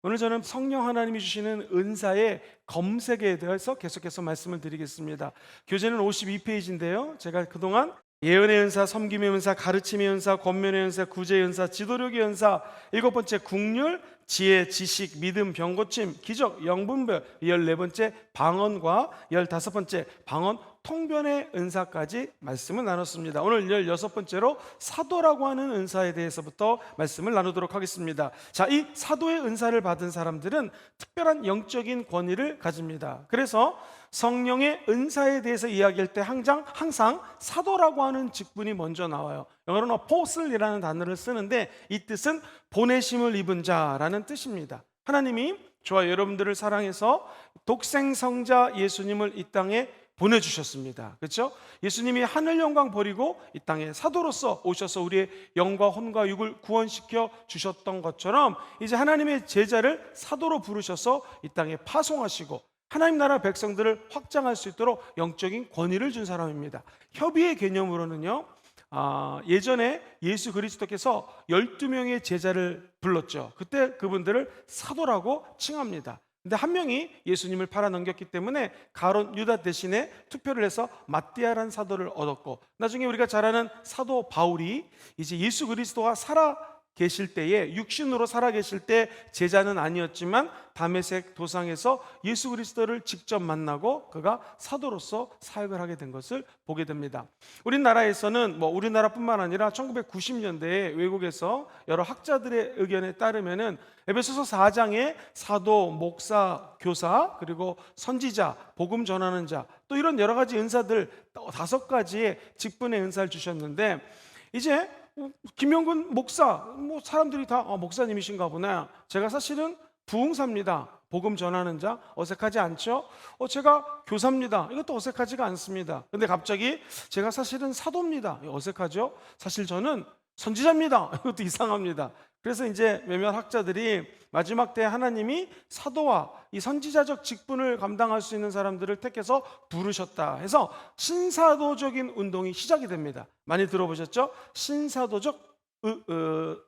오늘 저는 성령 하나님이 주시는 은사의 검색에 대해서 계속해서 말씀을 드리겠습니다. 교재는 52페이지인데요. 제가 그동안 예언의 은사, 섬김의 은사, 가르침의 은사, 권면의 은사, 구제의 은사, 지도력의 은사, 7번째 국률, 지혜, 지식, 믿음, 병고침, 기적, 영분별, 14번째 방언과 15번째 방언 통변의 은사까지 말씀을 나눴습니다. 오늘 16번째로 사도라고 하는 은사에 대해서부터 말씀을 나누도록 하겠습니다. 자, 이 사도의 은사를 받은 사람들은 특별한 영적인 권위를 가집니다. 그래서 성령의 은사에 대해서 이야기할 때 항상 사도라고 하는 직분이 먼저 나와요. 영어로는 apostl이라는 단어를 쓰는데 이 뜻은 보내심을 입은 자라는 뜻입니다. 하나님이 저와 여러분들을 사랑해서 독생성자 예수님을 이 땅에 보내주셨습니다. 그렇죠? 예수님이 하늘 영광 버리고 이 땅에 사도로서 오셔서 우리의 영과 혼과 육을 구원시켜 주셨던 것처럼 이제 하나님의 제자를 사도로 부르셔서 이 땅에 파송하시고 하나님 나라 백성들을 확장할 수 있도록 영적인 권위를 준 사람입니다. 협의의 개념으로는요, 예전에 예수 그리스도께서 12명의 제자를 불렀죠. 그때 그분들을 사도라고 칭합니다. 근데 한 명이 예수님을 팔아넘겼기 때문에 가룟 유다 대신에 투표를 해서 마띠아라는 사도를 얻었고, 나중에 우리가 잘 아는 사도 바울이 이제 예수 그리스도가 계실 때에 육신으로 살아 계실 때 제자는 아니었지만 다메섹 도상에서 예수 그리스도를 직접 만나고 그가 사도로서 사역을 하게 된 것을 보게 됩니다. 우리나라에서는 우리나라뿐만 아니라 1990년대에 외국에서 여러 학자들의 의견에 따르면은 에베소서 4장에 사도, 목사, 교사, 그리고 선지자, 복음 전하는 자, 또 이런 여러 가지 은사들 5가지의 직분의 은사를 주셨는데, 이제 김영근 목사, 사람들이 다 목사님이신가 보나. 제가 사실은 부흥사입니다. 복음 전하는 자, 어색하지 않죠? 제가 교사입니다. 이것도 어색하지가 않습니다. 근데 갑자기 제가 사실은 사도입니다. 어색하죠? 사실 저는 선지자입니다. 이것도 이상합니다. 그래서 이제 몇몇 학자들이 마지막 때 하나님이 사도와 이 선지자적 직분을 감당할 수 있는 사람들을 택해서 부르셨다 해서 신사도적인 운동이 시작이 됩니다. 많이 들어보셨죠? 신사도적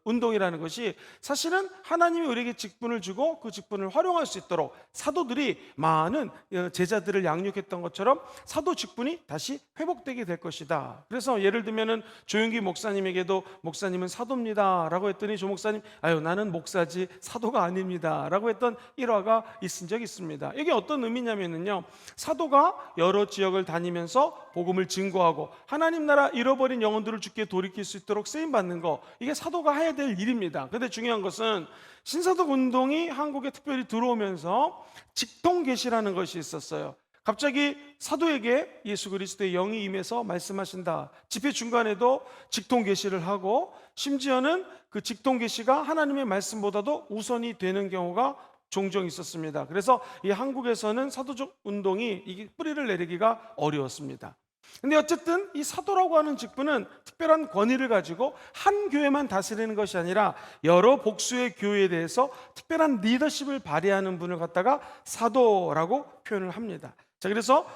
운동이라는 것이 사실은 하나님이 우리에게 직분을 주고 그 직분을 활용할 수 있도록 사도들이 많은 제자들을 양육했던 것처럼 사도 직분이 다시 회복되게 될 것이다. 그래서 예를 들면은 조윤기 목사님에게도 목사님은 사도입니다 라고 했더니 조 목사님, 나는 목사지 사도가 아닙니다 라고 했던 일화가 있은 적이 있습니다. 이게 어떤 의미냐면요, 사도가 여러 지역을 다니면서 복음을 증거하고 하나님 나라 잃어버린 영혼들을 주께 돌이킬 수 있도록 쓰임받는 거, 이게 사도가 해야 될 일입니다. 근데 중요한 것은 신사도 운동이 한국에 특별히 들어오면서 직통계시라는 것이 있었어요. 갑자기 사도에게 예수 그리스도의 영이 임해서 말씀하신다. 집회 중간에도 직통계시를 하고, 심지어는 그 직통계시가 하나님의 말씀보다도 우선이 되는 경우가 종종 있었습니다. 그래서 이 한국에서는 사도적 운동이 이게 뿌리를 내리기가 어려웠습니다. 근데 어쨌든 이 사도라고 하는 직분은 특별한 권위를 가지고 한 교회만 다스리는 것이 아니라 여러 복수의 교회에 대해서 특별한 리더십을 발휘하는 분을 갖다가 사도라고 표현을 합니다. 자, 그래서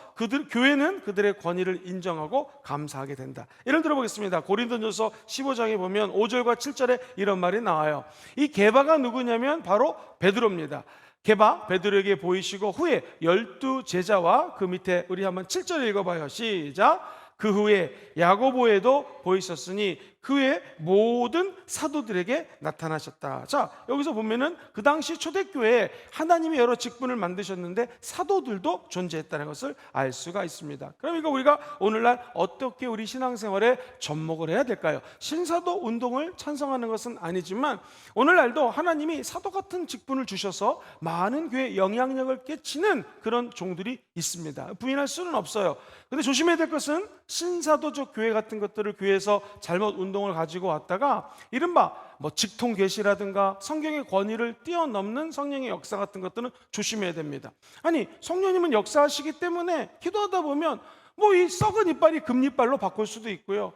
교회는 그들의 권위를 인정하고 감사하게 된다. 예를 들어보겠습니다. 고린도전서 15장에 보면 5절과 7절에 이런 말이 나와요. 이 게바가 누구냐면 바로 베드로입니다. 게바 베드로에게 보이시고 후에 12제자와 그 밑에 우리 한번 7절 읽어봐요. 시작. 그 후에 야고보에도 보이셨으니 그 후에 모든 사도들에게 나타나셨다. 자, 여기서 보면은 그 당시 초대교회에 하나님이 여러 직분을 만드셨는데 사도들도 존재했다는 것을 알 수가 있습니다. 그러니까 우리가 오늘날 어떻게 우리 신앙생활에 접목을 해야 될까요? 신사도 운동을 찬성하는 것은 아니지만 오늘날도 하나님이 사도 같은 직분을 주셔서 많은 교회에 영향력을 끼치는 그런 종들이 있습니다. 부인할 수는 없어요. 근데 조심해야 될 것은 신사도적 교회 같은 것들을 교회에서 잘못 운동을 가지고 왔다가 이른바 직통 계시라든가 성경의 권위를 뛰어넘는 성령의 역사 같은 것들은 조심해야 됩니다. 아니, 성령님은 역사하시기 때문에 기도하다 보면 이 썩은 이빨이 금이빨로 바꿀 수도 있고요,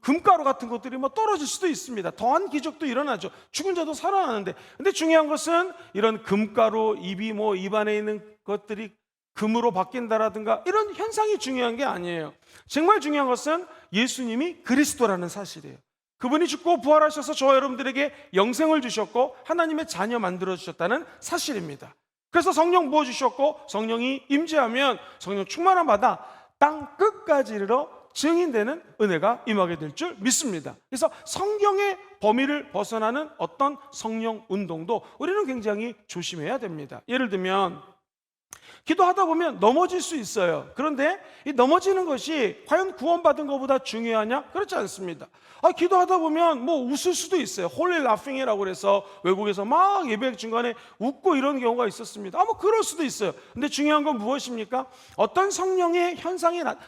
금가루 같은 것들이 떨어질 수도 있습니다. 더한 기적도 일어나죠. 죽은 자도 살아나는데. 근데 중요한 것은 이런 금가루, 입 안에 있는 것들이 금으로 바뀐다라든가 이런 현상이 중요한 게 아니에요. 정말 중요한 것은 예수님이 그리스도라는 사실이에요. 그분이 죽고 부활하셔서 저와 여러분들에게 영생을 주셨고 하나님의 자녀 만들어주셨다는 사실입니다. 그래서 성령 부어주셨고 성령이 임재하면 성령 충만함 받아 땅 끝까지 이르러 증인되는 은혜가 임하게 될 줄 믿습니다. 그래서 성경의 범위를 벗어나는 어떤 성령 운동도 우리는 굉장히 조심해야 됩니다. 예를 들면 기도하다 보면 넘어질 수 있어요. 그런데 이 넘어지는 것이 과연 구원받은 것보다 중요하냐? 그렇지 않습니다. 기도하다 보면 뭐 웃을 수도 있어요. 홀리 라핑이라고 그래서 외국에서 막 예배 중간에 웃고 이런 경우가 있었습니다. 뭐 그럴 수도 있어요. 근데 중요한 건 무엇입니까? 어떤 성령의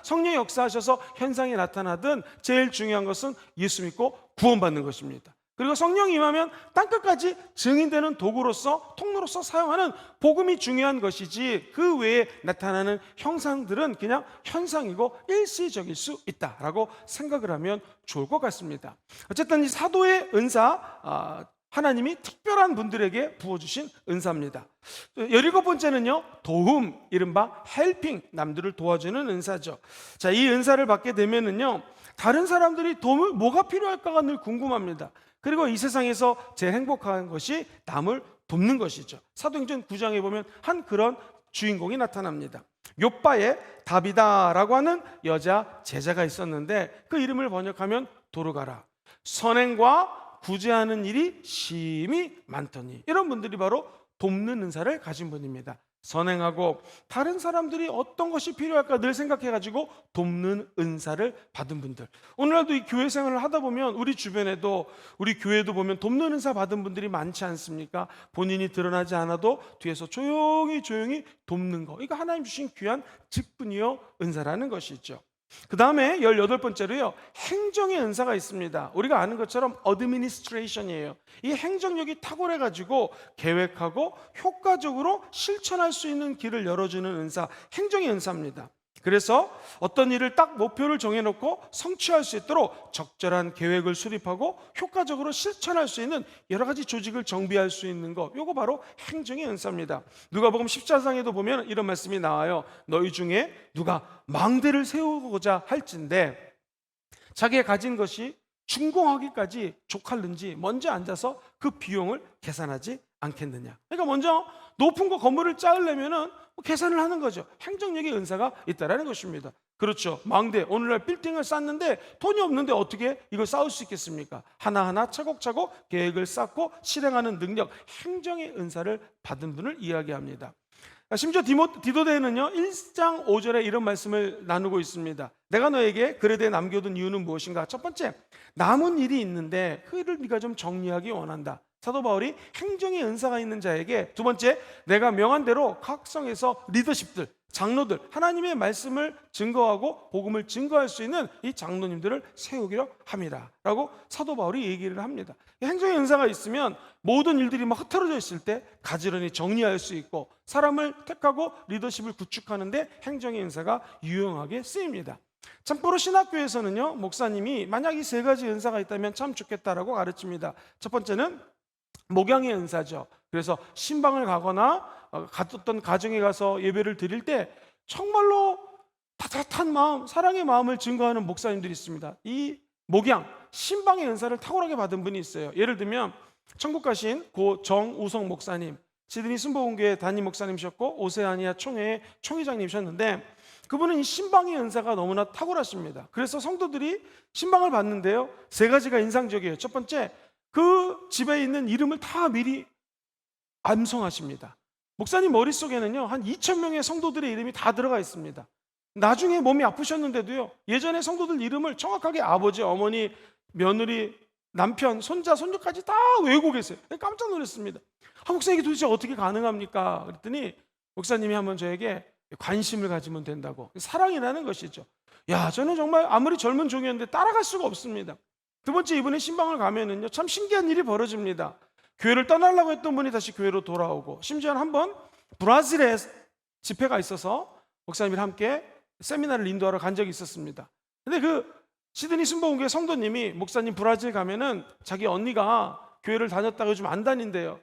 성령이 역사하셔서 현상이 나타나든 제일 중요한 것은 예수 믿고 구원받는 것입니다. 그리고 성령이 임하면 땅끝까지 증인되는 도구로서 통로로서 사용하는 복음이 중요한 것이지 그 외에 나타나는 형상들은 그냥 현상이고 일시적일 수 있다라고 생각을 하면 좋을 것 같습니다. 어쨌든 이 사도의 은사, 하나님이 특별한 분들에게 부어주신 은사입니다. 17번째는요, 도움, 이른바 헬핑, 남들을 도와주는 은사죠. 자, 이 은사를 받게 되면은요, 다른 사람들이 도움을 뭐가 필요할까가 늘 궁금합니다. 그리고 이 세상에서 제일 행복한 것이 남을 돕는 것이죠. 사도행전 9장에 보면 한 그런 주인공이 나타납니다. 욥바에 다비다라고 하는 여자 제자가 있었는데 그 이름을 번역하면 도르가라. 선행과 구제하는 일이 심히 많더니, 이런 분들이 바로 돕는 은사를 가진 분입니다. 선행하고 다른 사람들이 어떤 것이 필요할까 늘 생각해가지고 돕는 은사를 받은 분들, 오늘날도 이 교회 생활을 하다 보면 우리 주변에도, 우리 교회도 보면 돕는 은사 받은 분들이 많지 않습니까? 본인이 드러나지 않아도 뒤에서 조용히 돕는 거, 이거 하나님 주신 귀한 직분이요 은사라는 것이죠. 그 다음에 18번째로요, 행정의 은사가 있습니다. 우리가 아는 것처럼 어드미니스트레이션이에요. 이 행정력이 탁월해가지고 계획하고 효과적으로 실천할 수 있는 길을 열어주는 은사, 행정의 은사입니다. 그래서 어떤 일을 딱 목표를 정해놓고 성취할 수 있도록 적절한 계획을 수립하고 효과적으로 실천할 수 있는 여러 가지 조직을 정비할 수 있는 것, 이거 바로 행정의 은사입니다. 누가복음 14장에도 보면 이런 말씀이 나와요. 너희 중에 누가 망대를 세우고자 할진대 자기가 가진 것이 준공하기까지 족할는지 먼저 앉아서 그 비용을 계산하지 않겠느냐. 그러니까 먼저 높은 거 건물을 쌓으려면은 계산을 하는 거죠. 행정력의 은사가 있다라는 것입니다. 그렇죠. 망대, 오늘날 빌딩을 쌓는데 돈이 없는데 어떻게 이걸 쌓을 수 있겠습니까? 하나하나 차곡차곡 계획을 쌓고 실행하는 능력, 행정의 은사를 받은 분을 이야기합니다. 심지어 디도데는요 1장 5절에 이런 말씀을 나누고 있습니다. 내가 너에게 그레데에 남겨둔 이유는 무엇인가? 첫 번째, 남은 일이 있는데 그 일을 네가 좀 정리하기 원한다. 사도 바울이 행정의 은사가 있는 자에게, 두 번째, 내가 명한 대로 각 성에서 리더십들, 장로들, 하나님의 말씀을 증거하고 복음을 증거할 수 있는 이 장로님들을 세우기로 합니다 라고 사도 바울이 얘기를 합니다. 행정의 은사가 있으면 모든 일들이 막 흩어져 있을 때 가지런히 정리할 수 있고, 사람을 택하고 리더십을 구축하는데 행정의 은사가 유용하게 쓰입니다. 참고로 신학교에서는요, 목사님이 만약 이 세 가지 은사가 있다면 참 좋겠다라고 가르칩니다. 첫 번째는 목양의 은사죠. 그래서 신방을 가거나 어떤 가정에 가서 예배를 드릴 때 정말로 따뜻한 마음, 사랑의 마음을 증거하는 목사님들이 있습니다. 이 목양, 신방의 은사를 탁월하게 받은 분이 있어요. 예를 들면 천국 가신 고 정우성 목사님, 시드니 순복음교회 담임 목사님이셨고 오세아니아 총회의 총회장님이셨는데, 그분은 이 신방의 은사가 너무나 탁월하십니다. 그래서 성도들이 신방을 받는데요, 세 가지가 인상적이에요. 첫 번째, 그 집에 있는 이름을 다 미리 암송하십니다. 목사님 머릿속에는요 한 2,000명의 성도들의 이름이 다 들어가 있습니다. 나중에 몸이 아프셨는데도요, 예전에 성도들 이름을 정확하게 아버지, 어머니, 며느리, 남편, 손자, 손녀까지 다 외우고 계세요. 깜짝 놀랐습니다. 목사님, 이게 도대체 어떻게 가능합니까? 그랬더니 목사님이 한번 저에게 관심을 가지면 된다고, 사랑이라는 것이죠. 야, 저는 정말 아무리 젊은 종이었는데 따라갈 수가 없습니다. 두 번째, 이번에 신방을 가면은요 참 신기한 일이 벌어집니다. 교회를 떠나려고 했던 분이 다시 교회로 돌아오고, 심지어는 한번 브라질에 집회가 있어서 목사님이랑 함께 세미나를 인도하러 간 적이 있었습니다. 근데 그 시드니 순복음교회 성도님이 목사님 브라질 가면은 자기 언니가 교회를 다녔다가 요즘 안 다닌대요.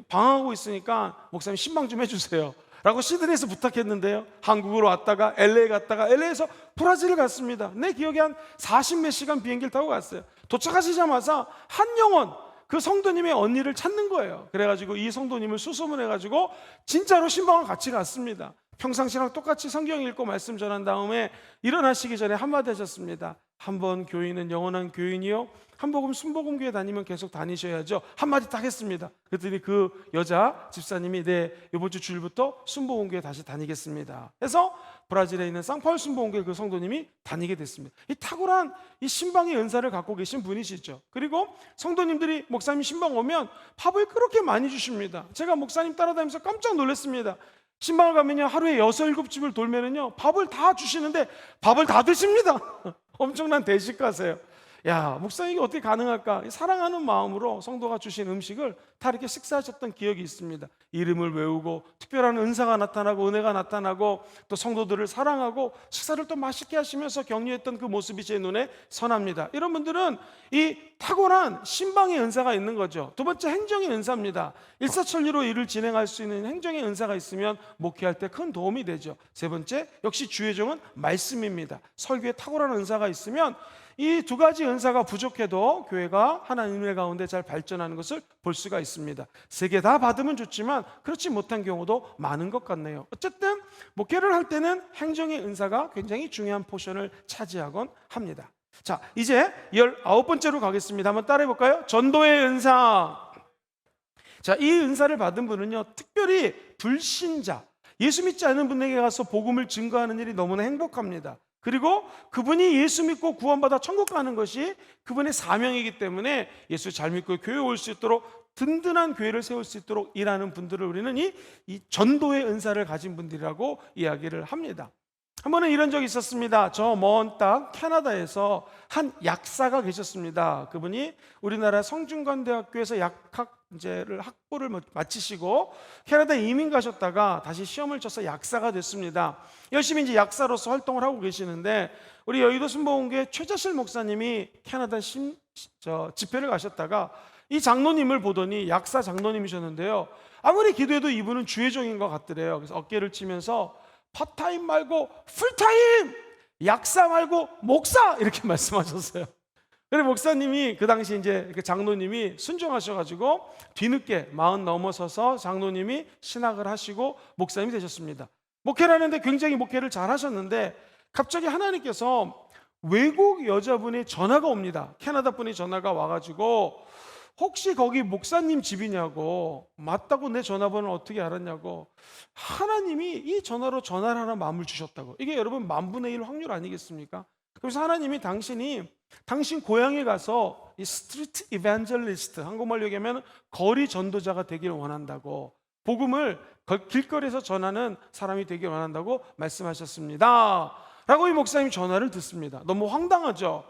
방황하고 있으니까 목사님 신방 좀 해주세요 라고 시드니에서 부탁했는데요, 한국으로 왔다가 LA 갔다가 LA에서 브라질을 갔습니다. 내 기억에 한 40몇 시간 비행기를 타고 갔어요. 도착하시자마자 한 영혼, 그 성도님의 언니를 찾는 거예요. 그래가지고 이 성도님을 수소문해가지고 진짜로 신방을 같이 갔습니다. 평상시랑 똑같이 성경 읽고 말씀 전한 다음에 일어나시기 전에 한마디 하셨습니다. 한 번 교인은 영원한 교인이요, 한 복음 순복음교회 다니면 계속 다니셔야죠. 한마디 딱 했습니다. 그랬더니 그 여자 집사님이 네, 이번 주 주일부터 순복음교회 다시 다니겠습니다. 그래서 브라질에 있는 상파울 순복음교회 그 성도님이 다니게 됐습니다. 이 탁월한 이 신방의 은사를 갖고 계신 분이시죠. 그리고 성도님들이 목사님 신방 오면 밥을 그렇게 많이 주십니다. 제가 목사님 따라다니면서 깜짝 놀랐습니다. 신방을 가면요, 하루에 6, 7집을 돌면은요, 밥을 다 주시는데 밥을 다 드십니다. 엄청난 대식가세요. 야, 목사님 이게 어떻게 가능할까? 사랑하는 마음으로 성도가 주신 음식을 다 이렇게 식사하셨던 기억이 있습니다. 이름을 외우고 특별한 은사가 나타나고 은혜가 나타나고 또 성도들을 사랑하고 식사를 또 맛있게 하시면서 격려했던 그 모습이 제 눈에 선합니다. 이런 분들은 이 탁월한 신방의 은사가 있는 거죠. 두 번째, 행정의 은사입니다. 일사천리로 일을 진행할 수 있는 행정의 은사가 있으면 목회할 때 큰 도움이 되죠. 세 번째, 역시 주의종은 말씀입니다. 설교에 탁월한 은사가 있으면 이 두 가지 은사가 부족해도 교회가 하나님의 은혜 가운데 잘 발전하는 것을 볼 수가 있습니다. 세 개 다 받으면 좋지만 그렇지 못한 경우도 많은 것 같네요. 어쨌든 목회를 할 때는 행정의 은사가 굉장히 중요한 포션을 차지하곤 합니다. 자, 이제 19번째로 가겠습니다. 한번 따라해 볼까요? 전도의 은사. 자, 이 은사를 받은 분은요, 특별히 불신자, 예수 믿지 않는 분에게 가서 복음을 증거하는 일이 너무나 행복합니다. 그리고 그분이 예수 믿고 구원받아 천국 가는 것이 그분의 사명이기 때문에 예수 잘 믿고 교회에 올 수 있도록 든든한 교회를 세울 수 있도록 일하는 분들을 우리는 이 전도의 은사를 가진 분들이라고 이야기를 합니다. 한 번은 이런 적이 있었습니다. 저 먼 땅 캐나다에서 한 약사가 계셨습니다. 그분이 우리나라 성균관대학교에서 약학제를 학부를 마치시고 캐나다 이민 가셨다가 다시 시험을 쳐서 약사가 됐습니다. 열심히 이제 약사로서 활동을 하고 계시는데 우리 여의도 순복음교회 최자실 목사님이 캐나다 집회를 가셨다가 이 장로님을 보더니 약사 장로님이셨는데요. 아무리 기도해도 이분은 주의종인 것 같더래요. 그래서 어깨를 치면서 파타임 말고 풀타임, 약사 말고 목사 이렇게 말씀하셨어요. 그래서 목사님이 그 당시 이제 그 장로님이 순종하셔가지고 뒤늦게 40 넘어서서 장로님이 신학을 하시고 목사님이 되셨습니다. 목회를 하는데 굉장히 목회를 잘 하셨는데 갑자기 하나님께서 외국 여자분의 전화가 옵니다. 캐나다 분이 전화가 와가지고 혹시 거기 목사님 집이냐고, 맞다고 내 전화번호를 어떻게 알았냐고, 하나님이 이 전화로 전화를 하나 마음을 주셨다고. 이게 여러분 10,000분의 1 확률 아니겠습니까? 그래서 하나님이 당신 고향에 가서 이 스트리트 이벤젤리스트, 한국말로 얘기하면 거리 전도자가 되기를 원한다고, 복음을 길거리에서 전하는 사람이 되기를 원한다고 말씀하셨습니다 라고 이 목사님이 전화를 듣습니다. 너무 황당하죠?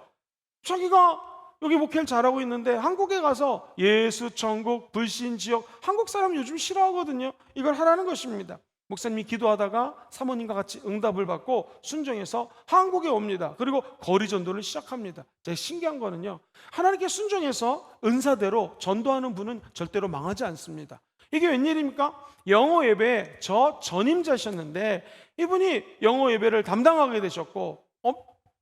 자기가 여기 목회를 잘하고 있는데 한국에 가서 예수, 천국, 불신, 지역, 한국 사람 요즘 싫어하거든요. 이걸 하라는 것입니다. 목사님이 기도하다가 사모님과 같이 응답을 받고 순종해서 한국에 옵니다. 그리고 거리 전도를 시작합니다. 제가 신기한 거는요, 하나님께 순종해서 은사대로 전도하는 분은 절대로 망하지 않습니다. 이게 웬일입니까? 영어 예배 저 전임자셨는데 이분이 영어 예배를 담당하게 되셨고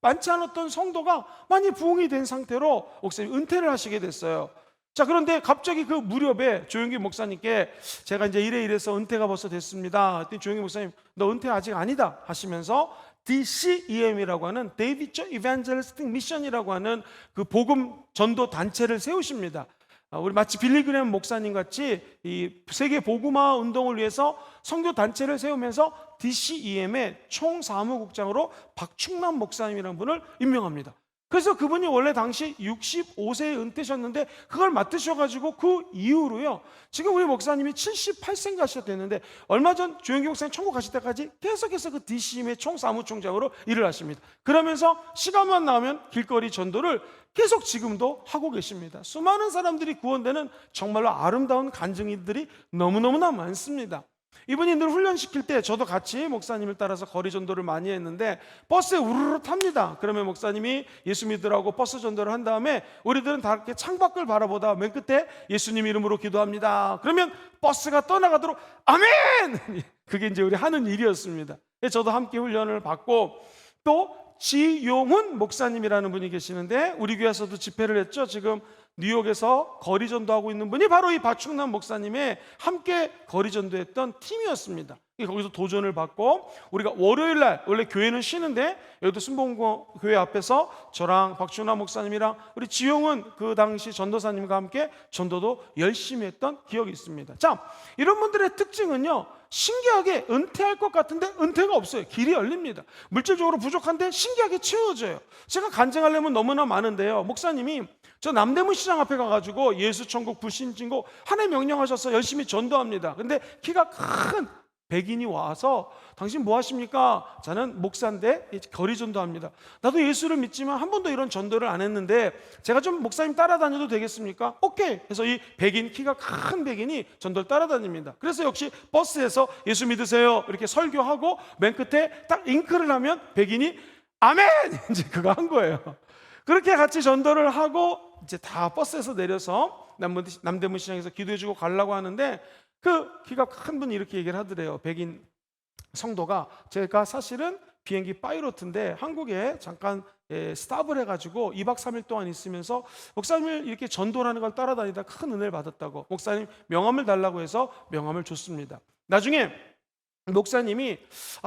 많지 않았던 성도가 많이 부흥이 된 상태로 목사님 은퇴를 하시게 됐어요. 자, 그런데 갑자기 그 무렵에 조용기 목사님께 제가 이제 이래서 은퇴가 벌써 됐습니다. 그랬더니 조용기 목사님, 너 은퇴 아직 아니다 하시면서 DCEM이라고 하는 데이비처 이벤젤리스틱 미션이라고 하는 그 복음 전도 단체를 세우십니다. 우리 마치 빌리그램 목사님 같이 이 세계 복음화 운동을 위해서 선교 단체를 세우면서 DCEM의 총사무국장으로 박충남 목사님이라는 분을 임명합니다. 그래서 그분이 원래 당시 65세에 은퇴하셨는데 그걸 맡으셔가지고 그 이후로요, 지금 우리 목사님이 78세인가 하셨는데 얼마 전 조영기 목사님 천국 가실 때까지 계속해서 그 DCM의 총사무총장으로 일을 하십니다. 그러면서 시간만 나오면 길거리 전도를 계속 지금도 하고 계십니다. 수많은 사람들이 구원되는 정말로 아름다운 간증인들이 너무너무나 많습니다. 이분이 늘 훈련시킬 때 저도 같이 목사님을 따라서 거리 전도를 많이 했는데 버스에 우르르 탑니다. 그러면 목사님이 예수 믿으라고 버스 전도를 한 다음에 우리들은 다 이렇게 창밖을 바라보다 맨 끝에 예수님 이름으로 기도합니다. 그러면 버스가 떠나가도록 아멘! 그게 이제 우리 하는 일이었습니다. 저도 함께 훈련을 받고 또 지용훈 목사님이라는 분이 계시는데 우리 교회에서도 집회를 했죠. 지금 뉴욕에서 거리 전도하고 있는 분이 바로 이 박충남 목사님의 함께 거리 전도했던 팀이었습니다. 거기서 도전을 받고 우리가 월요일 날 원래 교회는 쉬는데 여기도 순복음교회 앞에서 저랑 박충남 목사님이랑 우리 지용은 그 당시 전도사님과 함께 전도도 열심히 했던 기억이 있습니다. 자, 이런 분들의 특징은요, 신기하게 은퇴할 것 같은데 은퇴가 없어요. 길이 열립니다. 물질적으로 부족한데 신기하게 채워져요. 제가 간증하려면 너무나 많은데요, 목사님이 저 남대문 시장 앞에 가가지고 예수천국 불신진고 하나님 명령하셔서 열심히 전도합니다. 근데 키가 큰 백인이 와서 당신 뭐 하십니까? 저는 목사인데 거리 전도합니다. 나도 예수를 믿지만 한 번도 이런 전도를 안 했는데 제가 좀 목사님 따라다녀도 되겠습니까? 오케이. 그래서 이 백인, 키가 큰 백인이 전도를 따라다닙니다. 그래서 역시 버스에서 예수 믿으세요 이렇게 설교하고 맨 끝에 딱 잉크를 하면 백인이 아멘! 이제 그거 한 거예요. 그렇게 같이 전도를 하고 이제 다 버스에서 내려서 남대문 시장에서 기도해주고 가려고 하는데 그 키가 큰 분이 이렇게 얘기를 하더래요. 백인 성도가 제가 사실은 비행기 파이로트인데 한국에 잠깐 스탑을 해가지고 2박 3일 동안 있으면서 목사님을 이렇게 전도하는 걸 따라다니다 큰 은혜를 받았다고, 목사님 명함을 달라고 해서 명함을 줬습니다. 나중에 목사님이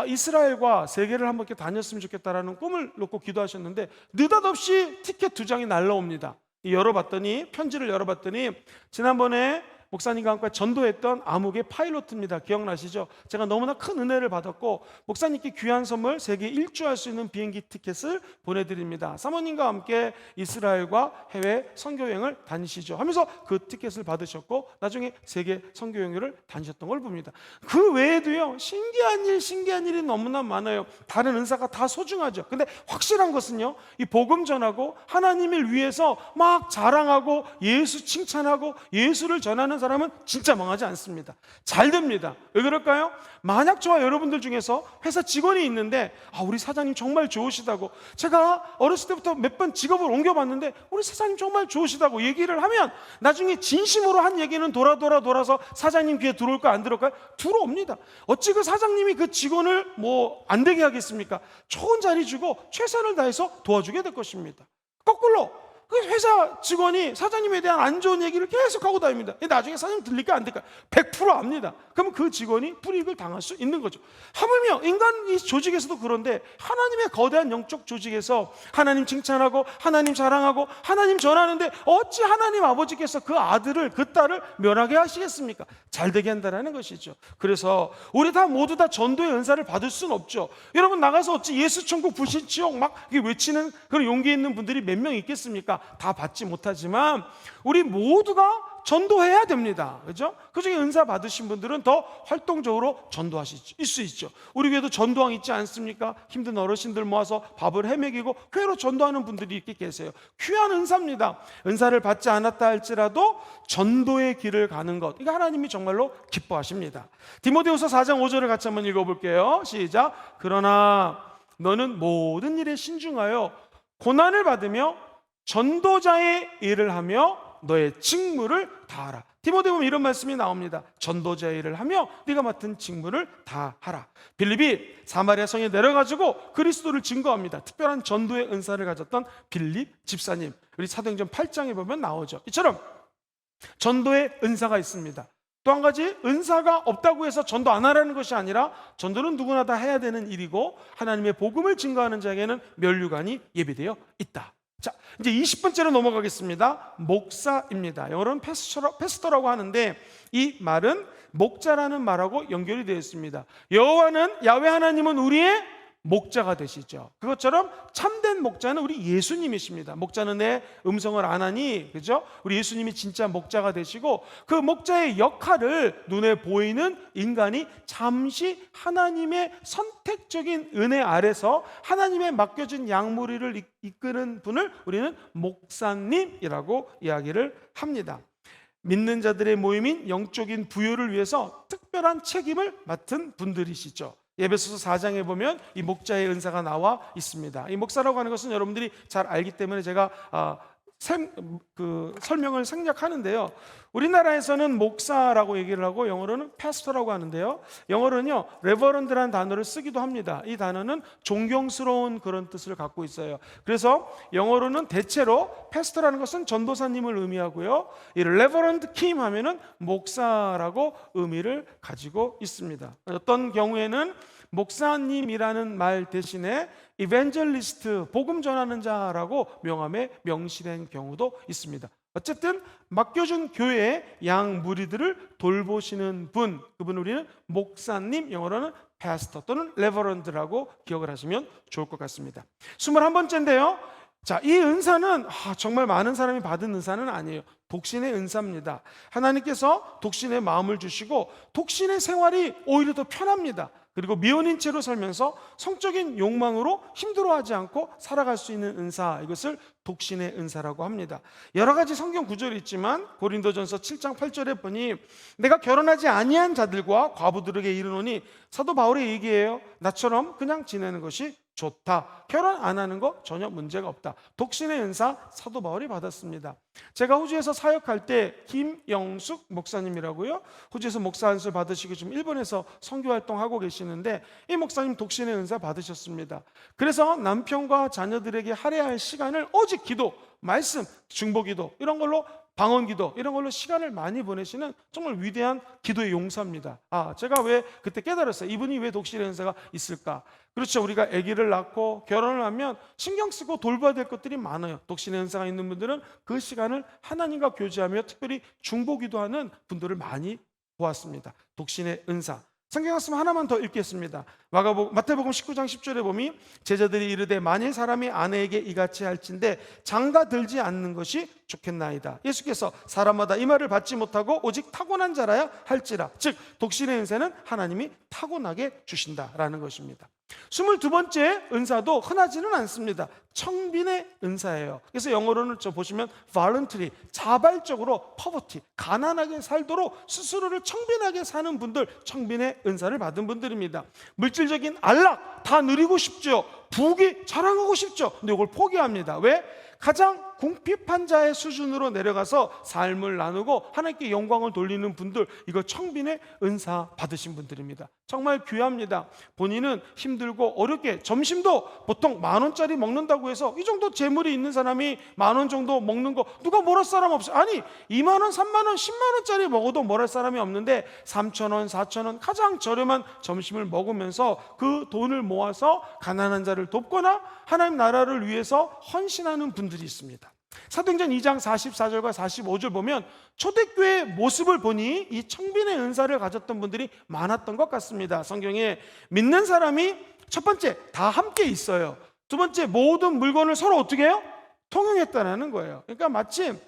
이스라엘과 세계를 한번 이렇게 다녔으면 좋겠다라는 꿈을 놓고 기도하셨는데 느닷없이 티켓 2장이 날라옵니다. 열어봤더니, 편지를 열어봤더니 지난번에 목사님과 함께 전도했던 암흑의 파일로트입니다. 기억나시죠? 제가 너무나 큰 은혜를 받았고 목사님께 귀한 선물 세계 일주할 수 있는 비행기 티켓을 보내드립니다. 사모님과 함께 이스라엘과 해외 선교여행을 다니시죠 하면서 그 티켓을 받으셨고 나중에 세계 선교여행을 다니셨던 걸 봅니다. 그 외에도요, 신기한 일이 너무나 많아요. 다른 은사가 다 소중하죠. 근데 확실한 것은요, 이 복음 전하고 하나님을 위해서 막 자랑하고 예수 칭찬하고 예수를 전하는 사람은 진짜 망하지 않습니다. 잘 됩니다. 왜 그럴까요? 만약 저와 여러분들 중에서 회사 직원이 있는데 우리 사장님 정말 좋으시다고, 제가 어렸을 때부터 몇 번 직업을 옮겨봤는데 우리 사장님 정말 좋으시다고 얘기를 하면 나중에 진심으로 한 얘기는 돌아서 사장님 귀에 들어올까요? 안 들어올까요? 들어옵니다. 어찌 그 사장님이 그 직원을 안 되게 하겠습니까? 좋은 자리 주고 최선을 다해서 도와주게 될 것입니다. 거꾸로 그 회사 직원이 사장님에 대한 안 좋은 얘기를 계속 하고 다닙니다. 나중에 사장님 들릴까 안 들릴까 100% 압니다. 그러면 그 직원이 불이익을 당할 수 있는 거죠. 하물며 인간 이 조직에서도 그런데 하나님의 거대한 영적 조직에서 하나님 칭찬하고 하나님 자랑하고 하나님 전하는데 어찌 하나님 아버지께서 그 아들을 그 딸을 멸하게 하시겠습니까? 잘 되게 한다는 것이죠. 그래서 우리 모두 다 전도의 은사를 받을 수는 없죠. 여러분 나가서 어찌 예수 천국 불신 지옥 막 외치는 그런 용기 있는 분들이 몇 명 있겠습니까? 다 받지 못하지만 우리 모두가 전도해야 됩니다. 그죠? 그 중에 은사 받으신 분들은 더 활동적으로 전도하실 수 있죠. 우리 교회도 전도왕 있지 않습니까? 힘든 어르신들 모아서 밥을 헤매기고 교회로 전도하는 분들이 이렇게 계세요. 귀한 은사입니다. 은사를 받지 않았다 할지라도 전도의 길을 가는 것, 이거 하나님이 정말로 기뻐하십니다. 디모데후서 4장 5절을 같이 한번 읽어볼게요. 시작. 그러나 너는 모든 일에 신중하여 고난을 받으며 전도자의 일을 하며 너의 직무를 다하라. 디모데 보면 이런 말씀이 나옵니다. 전도자의 일을 하며 네가 맡은 직무를 다하라. 빌립이 사마리아 성에 내려가지고 그리스도를 증거합니다. 특별한 전도의 은사를 가졌던 빌립 집사님, 우리 사도행전 8장에 보면 나오죠. 이처럼 전도의 은사가 있습니다. 또 한 가지, 은사가 없다고 해서 전도 안 하라는 것이 아니라 전도는 누구나 다 해야 되는 일이고 하나님의 복음을 증거하는 자에게는 면류관이 예비되어 있다. 자, 이제 20번째로 넘어가겠습니다. 목사입니다. 영어로는 패스터라고 하는데 이 말은 목자라는 말하고 연결이 되어 있습니다. 야훼 하나님은 우리의 목자가 되시죠. 그것처럼 참된 목자는 우리 예수님이십니다. 목자는 내 음성을 안 하니, 그죠? 우리 예수님이 진짜 목자가 되시고 그 목자의 역할을 눈에 보이는 인간이 잠시 하나님의 선택적인 은혜 아래서 하나님의 맡겨진 양무리를 이끄는 분을 우리는 목사님이라고 이야기를 합니다. 믿는 자들의 모임인 영적인 부요를 위해서 특별한 책임을 맡은 분들이시죠. 에베소서 4장에 보면 이 목자의 은사가 나와 있습니다. 이 목사라고 하는 것은 여러분들이 잘 알기 때문에 제가 설명을 생략하는데요. 우리나라에서는 목사라고 얘기를 하고 영어로는 패스터라고 하는데요. 영어로는요, 레버런드라는 단어를 쓰기도 합니다. 이 단어는 존경스러운 그런 뜻을 갖고 있어요. 그래서 영어로는 대체로 패스터라는 것은 전도사님을 의미하고요. 이 레버런드 킴 하면은 목사라고 의미를 가지고 있습니다. 어떤 경우에는 목사님이라는 말 대신에 이벤젤리스트, 복음 전하는 자라고 명함에 명시된 경우도 있습니다. 어쨌든 맡겨준 교회의 양 무리들을 돌보시는 분, 그분 우리는 목사님, 영어로는 패스터 또는 레버런드라고 기억을 하시면 좋을 것 같습니다. 21번째인데요. 자, 이 은사는 정말 많은 사람이 받은 은사는 아니에요. 독신의 은사입니다. 하나님께서 독신의 마음을 주시고 독신의 생활이 오히려 더 편합니다. 그리고 미혼인 채로 살면서 성적인 욕망으로 힘들어하지 않고 살아갈 수 있는 은사, 이것을 독신의 은사라고 합니다. 여러 가지 성경 구절이 있지만 고린도전서 7장 8절에 보니 내가 결혼하지 아니한 자들과 과부들에게 이르노니, 사도 바울의 얘기예요. 나처럼 그냥 지내는 것이 좋다. 결혼 안 하는 거 전혀 문제가 없다. 독신의 은사 사도 바울이 받았습니다. 제가 호주에서 사역할 때 김영숙 목사님이라고요. 호주에서 목사 안수 받으시고 지금 일본에서 선교 활동하고 계시는데 이 목사님 독신의 은사 받으셨습니다. 그래서 남편과 자녀들에게 할애할 시간을 오직 기도, 말씀, 중보기도 이런 걸로, 방언기도 이런 걸로 시간을 많이 보내시는 정말 위대한 기도의 용사입니다. 제가 왜 그때 깨달았어요. 이분이 왜 독신의 은사가 있을까? 그렇죠. 우리가 아기를 낳고 결혼을 하면 신경 쓰고 돌봐야 될 것들이 많아요. 독신의 은사가 있는 분들은 그 시간을 하나님과 교제하며 특별히 중보기도하는 분들을 많이 보았습니다. 독신의 은사. 성경 말씀 하나만 더 읽겠습니다. 마태복음 19장 10절에 보면 제자들이 이르되 만일 사람이 아내에게 이같이 할진대 장가 들지 않는 것이 좋겠나이다. 예수께서 사람마다 이 말을 받지 못하고 오직 타고난 자라야 할지라. 즉 독신의 은사는 하나님이 타고나게 주신다라는 것입니다. 22번째 은사도 흔하지는 않습니다. 청빈의 은사예요. 그래서 영어로는 보시면 voluntary, 자발적으로 poverty, 가난하게 살도록 스스로를 청빈하게 사는 분들, 청빈의 은사를 받은 분들입니다. 물질적인 안락 다 누리고 싶죠. 부귀 자랑하고 싶죠. 근데 이걸 포기합니다. 왜? 가장 궁핍한 자의 수준으로 내려가서 삶을 나누고 하나님께 영광을 돌리는 분들, 이거 청빈의 은사 받으신 분들입니다. 정말 귀합니다. 본인은 힘들고 어렵게 점심도 보통 10,000원짜리 먹는다고 해서 이 정도 재물이 있는 사람이 10,000원 정도 먹는 거 누가 뭘 할 사람 없어요. 아니 20,000원, 30,000원, 10만원짜리 먹어도 뭘 할 사람이 없는데 3,000원, 4,000원 가장 저렴한 점심을 먹으면서 그 돈을 모아서 가난한 자를 돕거나 하나님 나라를 위해서 헌신하는 분들이 있습니다. 사도행전 2장 44절과 45절 보면 초대교회의 모습을 보니 이 청빈의 은사를 가졌던 분들이 많았던 것 같습니다. 성경에 믿는 사람이 첫 번째 다 함께 있어요. 두 번째 모든 물건을 서로 어떻게 해요? 통용했다는 거예요. 그러니까 마치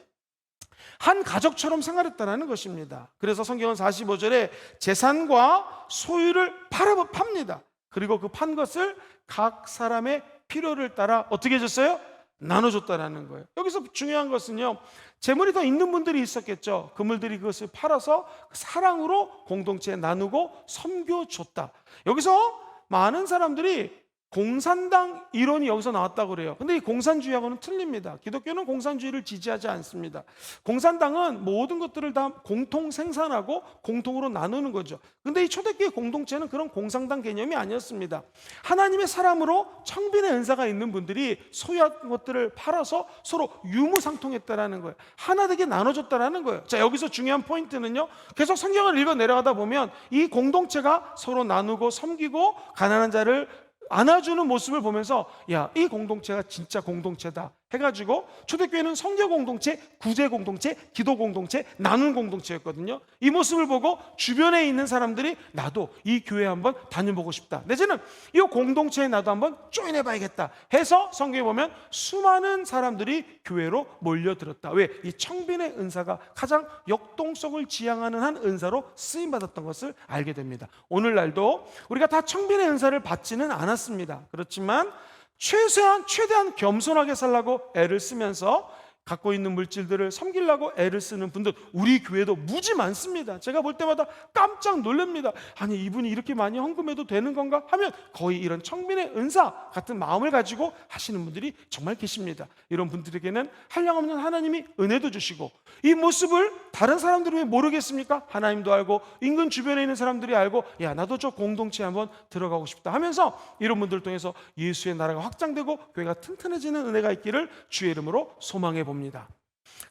한 가족처럼 생활했다는 것입니다. 그래서 성경은 45절에 재산과 소유를 팝니다. 그리고 그 판 것을 각 사람의 필요를 따라 어떻게 해줬어요? 나눠줬다라는 거예요. 여기서 중요한 것은요, 재물이 더 있는 분들이 있었겠죠. 그물들이 그것을 팔아서 사랑으로 공동체에 나누고 섬겨줬다. 여기서 많은 사람들이 공산당 이론이 여기서 나왔다고 그래요. 근데 이 공산주의하고는 틀립니다. 기독교는 공산주의를 지지하지 않습니다. 공산당은 모든 것들을 다 공통 생산하고 공통으로 나누는 거죠. 근데 이 초대교회 공동체는 그런 공산당 개념이 아니었습니다. 하나님의 사람으로 청빈의 은사가 있는 분들이 소유한 것들을 팔아서 서로 유무상통했다라는 거예요. 하나 되게 나눠줬다라는 거예요. 자, 여기서 중요한 포인트는요, 계속 성경을 읽어 내려가다 보면 이 공동체가 서로 나누고 섬기고 가난한 자를 안아주는 모습을 보면서 이 공동체가 진짜 공동체다 해가지고 초대교회는 선교 공동체, 구제 공동체, 기도 공동체, 나눈 공동체였거든요. 이 모습을 보고 주변에 있는 사람들이 나도 이 교회 한번 다녀보고 싶다, 내지는 이 공동체에 나도 한번 조인해봐야겠다 해서 성경에 보면 수많은 사람들이 교회로 몰려들었다. 왜? 이 청빈의 은사가 가장 역동성을 지향하는 한 은사로 쓰임받았던 것을 알게 됩니다. 오늘날도 우리가 다 청빈의 은사를 받지는 않았습니다. 그렇지만 최대한 겸손하게 살라고 애를 쓰면서 갖고 있는 물질들을 섬기려고 애를 쓰는 분들 우리 교회도 무지 많습니다. 제가 볼 때마다 깜짝 놀랍니다. 아니 이분이 이렇게 많이 헌금해도 되는 건가 하면 거의 이런 청빈의 은사 같은 마음을 가지고 하시는 분들이 정말 계십니다. 이런 분들에게는 한량없는 하나님이 은혜도 주시고 이 모습을 다른 사람들이 왜 모르겠습니까? 하나님도 알고 인근 주변에 있는 사람들이 알고 야 나도 저 공동체에 한번 들어가고 싶다 하면서 이런 분들을 통해서 예수의 나라가 확장되고 교회가 튼튼해지는 은혜가 있기를 주의 이름으로 소망해 봅니다.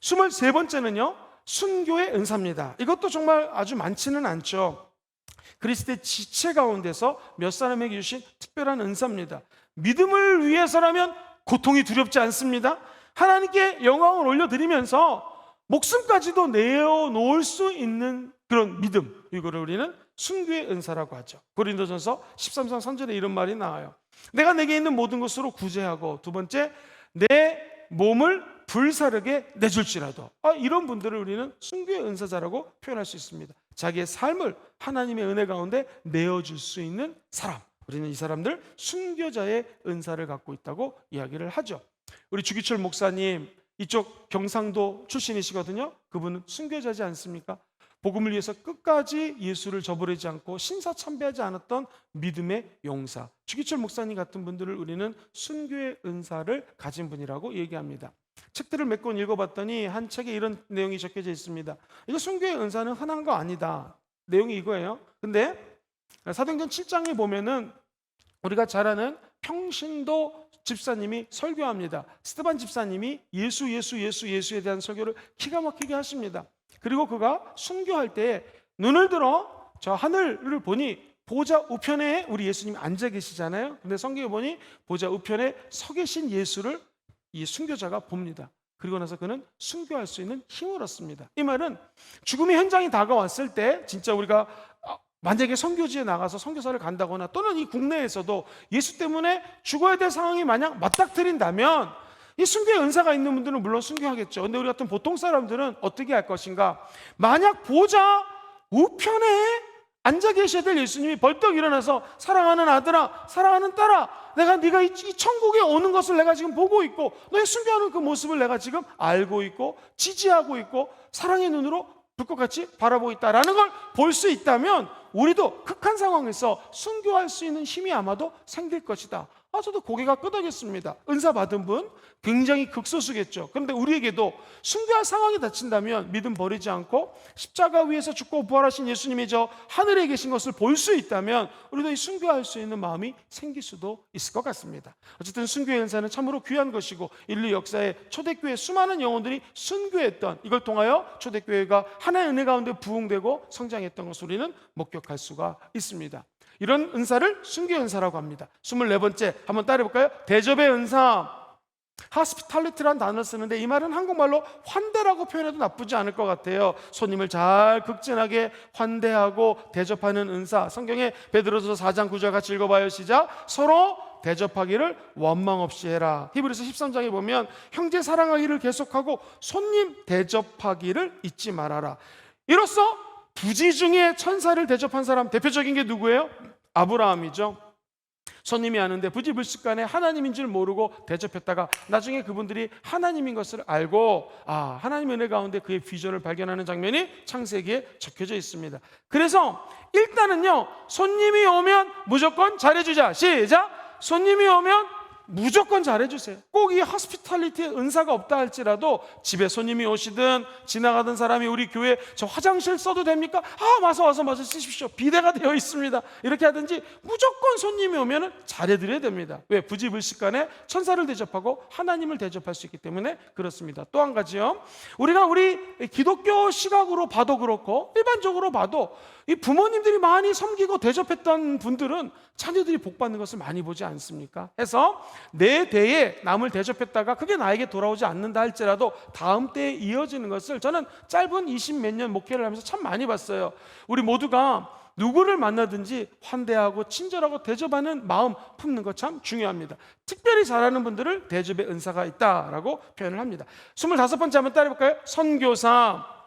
23번째는요 순교의 은사입니다. 이것도 정말 아주 많지는 않죠. 그리스도의 지체 가운데서 몇 사람에게 주신 특별한 은사입니다. 믿음을 위해서라면 고통이 두렵지 않습니다. 하나님께 영광을 올려드리면서 목숨까지도 내어놓을 수 있는 그런 믿음, 이거를 우리는 순교의 은사라고 하죠. 고린도전서 13장 3절에 이런 말이 나와요. 내가 내게 있는 모든 것으로 구제하고, 두 번째 내 몸을 불사르게 내줄지라도, 이런 분들을 우리는 순교의 은사자라고 표현할 수 있습니다. 자기의 삶을 하나님의 은혜 가운데 내어줄 수 있는 사람, 우리는 이 사람들 순교자의 은사를 갖고 있다고 이야기를 하죠. 우리 주기철 목사님 이쪽 경상도 출신이시거든요. 그분은 순교자지 않습니까? 복음을 위해서 끝까지 예수를 저버리지 않고 신사참배하지 않았던 믿음의 용사, 주기철 목사님 같은 분들을 우리는 순교의 은사를 가진 분이라고 얘기합니다. 책들을 몇 권 읽어봤더니 한 책에 이런 내용이 적혀져 있습니다. 이거 순교의 은사는 흔한 거 아니다. 내용이 이거예요. 근데 사도행전 7장에 보면은 우리가 잘 아는 평신도 집사님이 설교합니다. 스데반 집사님이 예수에 대한 설교를 기가 막히게 하십니다. 그리고 그가 순교할 때 눈을 들어 저 하늘을 보니 보좌 우편에 우리 예수님이 앉아 계시잖아요. 근데 성경에 보니 보좌 우편에 서 계신 예수를 이 순교자가 봅니다. 그리고 나서 그는 순교할 수 있는 힘을 얻습니다. 이 말은 죽음의 현장이 다가왔을 때 진짜 우리가 만약에 선교지에 나가서 선교사를 간다거나 또는 이 국내에서도 예수 때문에 죽어야 될 상황이 만약 맞닥뜨린다면 이 순교의 은사가 있는 분들은 물론 순교하겠죠. 근데 우리 같은 보통 사람들은 어떻게 할 것인가? 만약 보좌 우편에 앉아 계셔야 될 예수님이 벌떡 일어나서 사랑하는 아들아, 사랑하는 딸아, 내가 네가 이 천국에 오는 것을 내가 지금 보고 있고 너의 순교하는 그 모습을 내가 지금 알고 있고 지지하고 있고 사랑의 눈으로 불꽃같이 바라보고 있다라는 걸 볼 수 있다면 우리도 극한 상황에서 순교할 수 있는 힘이 아마도 생길 것이다. 저도 고개가 끄덕였습니다. 은사 받은 분 굉장히 극소수겠죠. 그런데 우리에게도 순교할 상황이 닥친다면 믿음 버리지 않고 십자가 위에서 죽고 부활하신 예수님이 저 하늘에 계신 것을 볼 수 있다면 우리도 이 순교할 수 있는 마음이 생길 수도 있을 것 같습니다. 어쨌든 순교의 은사는 참으로 귀한 것이고 인류 역사에 초대교회 수많은 영혼들이 순교했던, 이걸 통하여 초대교회가 하나의 은혜 가운데 부흥되고 성장했던 것을 우리는 목격할 수가 있습니다. 이런 은사를 순교의 은사라고 합니다. 24번째 한번 따라해볼까요? 대접의 은사. hospitality라는 단어를 쓰는데 이 말은 한국말로 환대라고 표현해도 나쁘지 않을 것 같아요. 손님을 잘 극진하게 환대하고 대접하는 은사. 성경에 베드로서 4장 9절 같이 읽어봐요. 시작. 서로 대접하기를 원망 없이 해라. 히브리서 13장에 보면 형제 사랑하기를 계속하고 손님 대접하기를 잊지 말아라. 이로써 부지 중에 천사를 대접한 사람 대표적인 게 누구예요? 아브라함이죠. 손님이 아는데 부지불식간에 하나님인 줄 모르고 대접했다가 나중에 그분들이 하나님인 것을 알고 하나님의 은혜 가운데 그의 비전을 발견하는 장면이 창세기에 적혀져 있습니다. 그래서 일단은요, 손님이 오면 무조건 잘해주자. 시작! 손님이 오면 무조건 잘해주세요. 꼭 이 호스피탈리티의 은사가 없다 할지라도 집에 손님이 오시든 지나가던 사람이 우리 교회 저 화장실 써도 됩니까? 와서 쓰십시오. 비대가 되어 있습니다. 이렇게 하든지 무조건 손님이 오면 잘해드려야 됩니다. 왜? 부지불식간에 천사를 대접하고 하나님을 대접할 수 있기 때문에 그렇습니다. 또 한 가지요, 우리가 우리 기독교 시각으로 봐도 그렇고 일반적으로 봐도 이 부모님들이 많이 섬기고 대접했던 분들은 자녀들이 복받는 것을 많이 보지 않습니까? 해서 내 대에 남을 대접했다가 그게 나에게 돌아오지 않는다 할지라도 다음 때에 이어지는 것을 저는 짧은 20몇 년 목회를 하면서 참 많이 봤어요. 우리 모두가 누구를 만나든지 환대하고 친절하고 대접하는 마음 품는 것 참 중요합니다. 특별히 잘하는 분들을 대접의 은사가 있다라고 표현을 합니다. 25번째 한번 따라해볼까요? 선교사.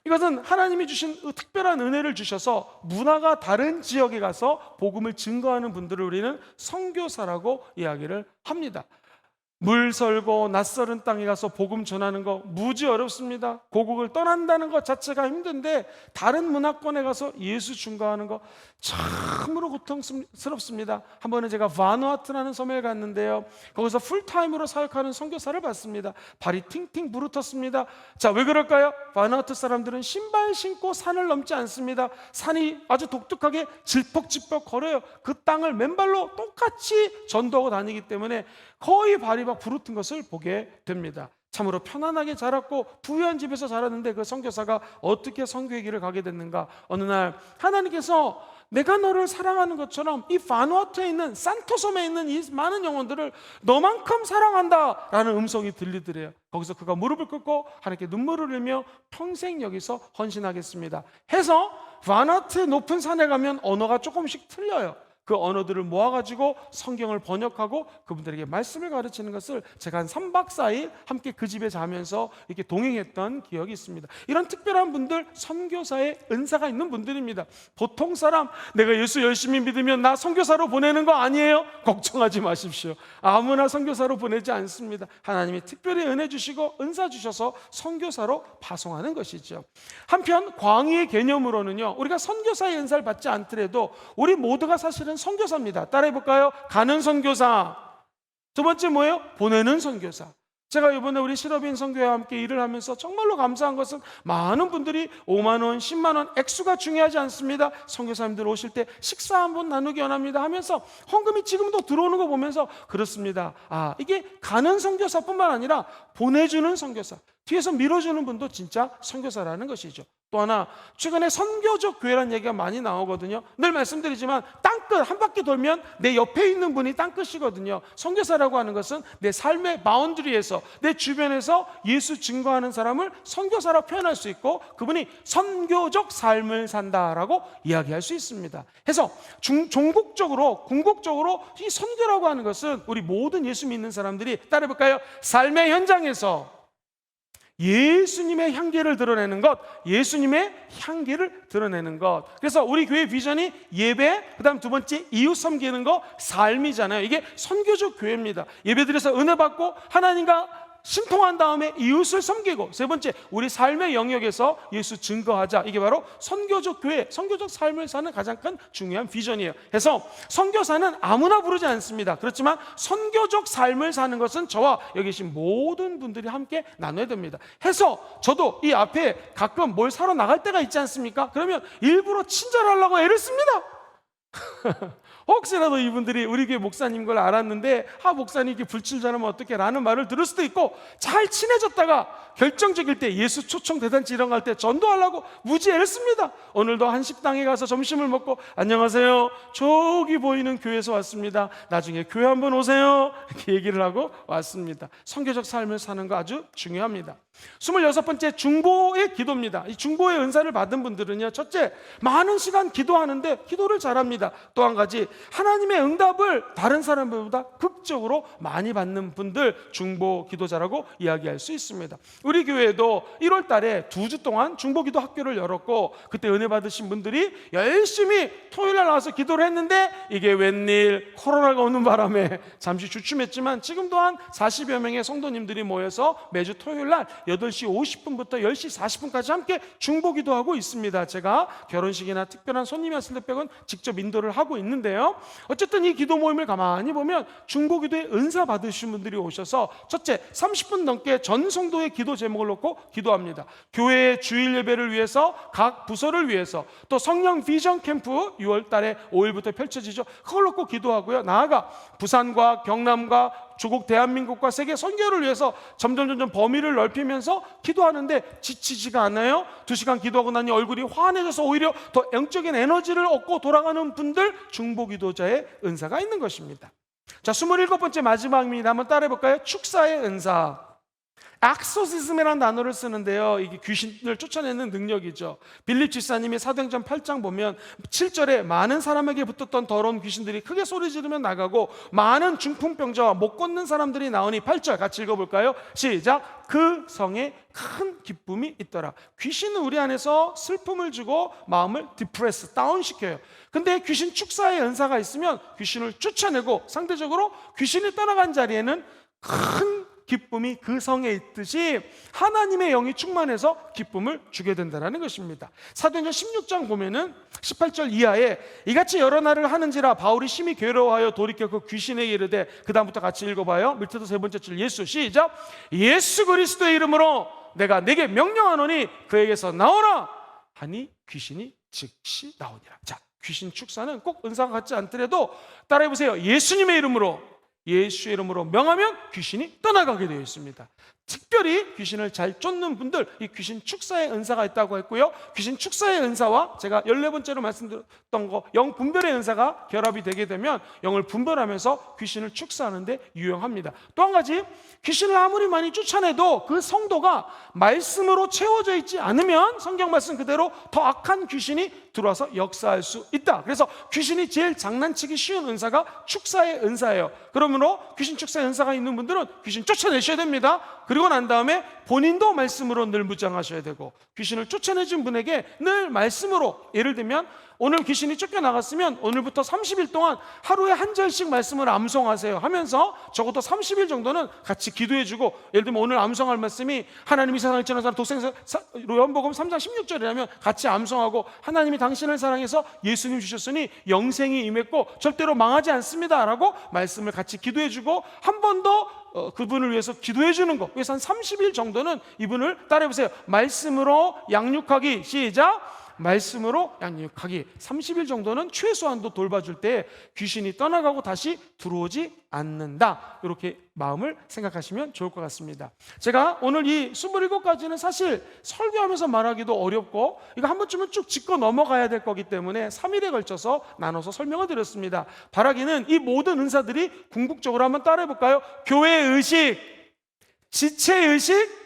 이것은 하나님이 주신 특별한 은혜를 주셔서 문화가 다른 지역에 가서 복음을 증거하는 분들을 우리는 선교사라고 이야기를 합니다. 물 설고 낯설은 땅에 가서 복음 전하는 거 무지 어렵습니다. 고국을 떠난다는 것 자체가 힘든데 다른 문화권에 가서 예수 증거하는 거 참으로 고통스럽습니다. 한 번은 제가 바누아투라는 섬에 갔는데요, 거기서 풀타임으로 사역하는 선교사를 봤습니다. 발이 팅팅 부르텄습니다. 자, 왜 그럴까요? 바누아투 사람들은 신발 신고 산을 넘지 않습니다. 산이 아주 독특하게 질퍽질퍽 걸어요. 그 땅을 맨발로 똑같이 전도하고 다니기 때문에 거의 발이 막 부르튼 것을 보게 됩니다. 참으로 편안하게 자랐고 부유한 집에서 자랐는데 그 선교사가 어떻게 선교의 길을 가게 됐는가? 어느 날 하나님께서 내가 너를 사랑하는 것처럼 이 바누아투에 있는 산토섬에 있는 이 많은 영혼들을 너만큼 사랑한다라는 음성이 들리더래요. 거기서 그가 무릎을 꿇고 하나님께 눈물을 흘리며 평생 여기서 헌신하겠습니다 해서 바누아투의 높은 산에 가면 언어가 조금씩 틀려요. 그 언어들을 모아가지고 성경을 번역하고 그분들에게 말씀을 가르치는 것을 제가 한 3박 4일 함께 그 집에 자면서 이렇게 동행했던 기억이 있습니다. 이런 특별한 분들, 선교사의 은사가 있는 분들입니다. 보통 사람, 내가 예수 열심히 믿으면 나 선교사로 보내는 거 아니에요? 걱정하지 마십시오. 아무나 선교사로 보내지 않습니다. 하나님이 특별히 은혜 주시고 은사 주셔서 선교사로 파송하는 것이죠. 한편 광의의 개념으로는요, 우리가 선교사의 은사를 받지 않더라도 우리 모두가 사실은 선교사입니다. 따라해 볼까요? 가는 선교사. 두 번째 뭐예요? 보내는 선교사. 제가 이번에 우리 실업인 선교회와 함께 일을 하면서 정말로 감사한 것은 많은 분들이 5만 원, 10만 원 액수가 중요하지 않습니다. 선교사님들 오실 때 식사 한번 나누기 원합니다 하면서 헌금이 지금도 들어오는 거 보면서 그렇습니다. 아, 이게 가는 선교사뿐만 아니라 보내주는 선교사, 뒤에서 밀어주는 분도 진짜 선교사라는 것이죠. 또 하나, 최근에 선교적 교회라는 얘기가 많이 나오거든요. 늘 말씀드리지만 땅끝 한 바퀴 돌면 내 옆에 있는 분이 땅끝이거든요. 선교사라고 하는 것은 내 삶의 바운드리에서, 내 주변에서 예수 증거하는 사람을 선교사라고 표현할 수 있고, 그분이 선교적 삶을 산다라고 이야기할 수 있습니다. 해서 종국적으로, 궁극적으로 이 선교라고 하는 것은 우리 모든 예수 믿는 사람들이, 따라해볼까요? 삶의 현장에서 예수님의 향기를 드러내는 것, 예수님의 향기를 드러내는 것. 그래서 우리 교회 비전이 예배, 그 다음 두 번째 이웃 섬기는 거, 삶이잖아요. 이게 선교적 교회입니다. 예배 드려서 은혜 받고 하나님과 신통한 다음에 이웃을 섬기고, 세 번째 우리 삶의 영역에서 예수 증거하자. 이게 바로 선교적 교회, 선교적 삶을 사는 가장 큰 중요한 비전이에요. 그래서 선교사는 아무나 부르지 않습니다. 그렇지만 선교적 삶을 사는 것은 저와 여기 계신 모든 분들이 함께 나눠야 됩니다. 해서 저도 이 앞에 가끔 뭘 사러 나갈 때가 있지 않습니까? 그러면 일부러 친절하려고 애를 씁니다. 혹시라도 이분들이 우리 교회 목사님 걸 알았는데, 목사님 이렇게 불친절하면 어떡해 라는 말을 들을 수도 있고, 잘 친해졌다가 결정적일 때 예수 초청 대단지 이런 거 할 때 전도하려고 무지 애를 씁니다. 오늘도 한 식당에 가서 점심을 먹고, 안녕하세요, 저기 보이는 교회에서 왔습니다, 나중에 교회 한번 오세요, 이렇게 얘기를 하고 왔습니다. 선교적 삶을 사는 거 아주 중요합니다. 26번째, 중보의 기도입니다. 이 중보의 은사를 받은 분들은요, 첫째, 많은 시간 기도하는데 기도를 잘합니다. 또 한 가지, 하나님의 응답을 다른 사람들보다 극적으로 많이 받는 분들, 중보 기도자라고 이야기할 수 있습니다. 우리 교회도 1월 달에 2주 동안 중보 기도 학교를 열었고, 그때 은혜 받으신 분들이 열심히 토요일 날 나와서 기도를 했는데, 이게 웬일 코로나가 오는 바람에 잠시 주춤했지만 지금도 한 40여 명의 성도님들이 모여서 매주 토요일 날 8시 50분부터 10시 40분까지 함께 중보 기도하고 있습니다. 제가 결혼식이나 특별한 손님이 왔을 때 빼곤 직접 인도를 하고 있는데요, 어쨌든 이 기도 모임을 가만히 보면 중보 기도에 은사 받으신 분들이 오셔서, 첫째, 30분 넘게 전 성도의 기도 제목을 놓고 기도합니다. 교회의 주일 예배를 위해서, 각 부서를 위해서, 또 성령 비전 캠프 6월 달에 5일부터 펼쳐지죠. 그걸 놓고 기도하고요, 나아가 부산과 경남과 조국 대한민국과 세계 선교를 위해서 점점 범위를 넓히면서 기도하는데 지치지가 않아요. 2시간 기도하고 나니 얼굴이 환해져서 오히려 더 영적인 에너지를 얻고 돌아가는 분들, 중보 기도자의 은사가 있는 것입니다. 자, 27번째 마지막입니다. 한번 따라해 볼까요? 축사의 은사. 악소시즘이라는 단어를 쓰는데요, 이게 귀신을 쫓아내는 능력이죠. 빌립 집사님이 사도행전 8장 보면 7절에 많은 사람에게 붙었던 더러운 귀신들이 크게 소리 지르며 나가고 많은 중풍병자와 못 걷는 사람들이 나오니, 8절 같이 읽어볼까요? 시작. 그 성에 큰 기쁨이 있더라. 귀신은 우리 안에서 슬픔을 주고 마음을 디프레스, 다운시켜요. 근데 귀신 축사의 은사가 있으면 귀신을 쫓아내고, 상대적으로 귀신이 떠나간 자리에는 큰 기쁨이 그 성에 있듯이 하나님의 영이 충만해서 기쁨을 주게 된다는 것입니다. 사도행전 16장 보면은 18절 이하에 이같이 여러 날을 하는지라 바울이 심히 괴로워하여 돌이켜 그 귀신에게 이르되, 그 다음부터 같이 읽어봐요. 밑에도 세 번째 줄 예수, 시작. 예수 그리스도의 이름으로 내가 네게 명령하노니 그에게서 나오라 하니 귀신이 즉시 나오니라. 자, 귀신 축사는 꼭 은사가 같지 않더라도 따라해보세요. 예수님의 이름으로, 예수의 이름으로 명하면 귀신이 떠나가게 되어 있습니다. 특별히 귀신을 잘 쫓는 분들, 이 귀신 축사의 은사가 있다고 했고요. 귀신 축사의 은사와 제가 14번째로 말씀드렸던 거, 영 분별의 은사가 결합이 되게 되면 영을 분별하면서 귀신을 축사하는 데 유용합니다. 또 한 가지, 귀신을 아무리 많이 쫓아내도 그 성도가 말씀으로 채워져 있지 않으면 성경 말씀 그대로 더 악한 귀신이 들어와서 역사할 수 있다. 그래서 귀신이 제일 장난치기 쉬운 은사가 축사의 은사예요. 그러므로 귀신 축사의 은사가 있는 분들은 귀신 쫓아내셔야 됩니다. 그리고 난 다음에 본인도 말씀으로 늘 무장하셔야 되고, 귀신을 쫓아내준 분에게 늘 말씀으로, 예를 들면 오늘 귀신이 쫓겨나갔으면 오늘부터 30일 동안 하루에 한 절씩 말씀을 암송하세요 하면서 적어도 30일 정도는 같이 기도해주고, 예를 들면 오늘 암송할 말씀이 하나님이 세상을 지나서 독생자, 요한복음 3장 16절이라면 같이 암송하고, 하나님이 당신을 사랑해서 예수님 주셨으니 영생이 임했고 절대로 망하지 않습니다 라고 말씀을 같이 기도해주고, 한 번 더 그분을 위해서 기도해 주는 것. 그래서 한 30일 정도는 이분을 따라해보세요. 말씀으로 양육하기, 시작. 말씀으로 양육하기. 30일 정도는 최소한도 돌봐줄 때 귀신이 떠나가고 다시 들어오지 않는다, 이렇게 마음을 생각하시면 좋을 것 같습니다. 제가 오늘 이 27가지는 사실 설교하면서 말하기도 어렵고 이거 한 번쯤은 쭉 짚고 넘어가야 될 거기 때문에 3일에 걸쳐서 나눠서 설명을 드렸습니다. 바라기는 이 모든 은사들이 궁극적으로 한번 따라해 볼까요? 교회의식, 지체의식,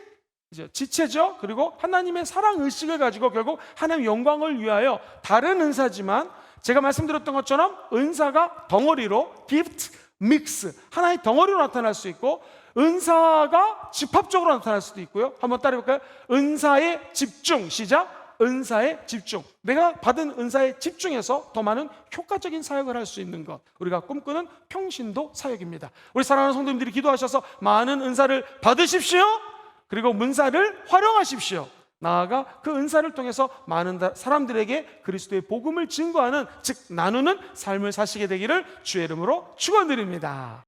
지체죠. 그리고 하나님의 사랑 의식을 가지고 결국 하나님의 영광을 위하여, 다른 은사지만 제가 말씀드렸던 것처럼 은사가 덩어리로, gift, mix, 하나의 덩어리로 나타날 수 있고, 은사가 집합적으로 나타날 수도 있고요. 한번 따라해볼까요? 은사의 집중, 시작. 은사의 집중. 내가 받은 은사에 집중해서 더 많은 효과적인 사역을 할 수 있는 것, 우리가 꿈꾸는 평신도 사역입니다. 우리 사랑하는 성도님들이 기도하셔서 많은 은사를 받으십시오. 그리고 은사를 활용하십시오. 나아가 그 은사를 통해서 많은 사람들에게 그리스도의 복음을 증거하는, 즉 나누는 삶을 사시게 되기를 주의 이름으로 축원드립니다.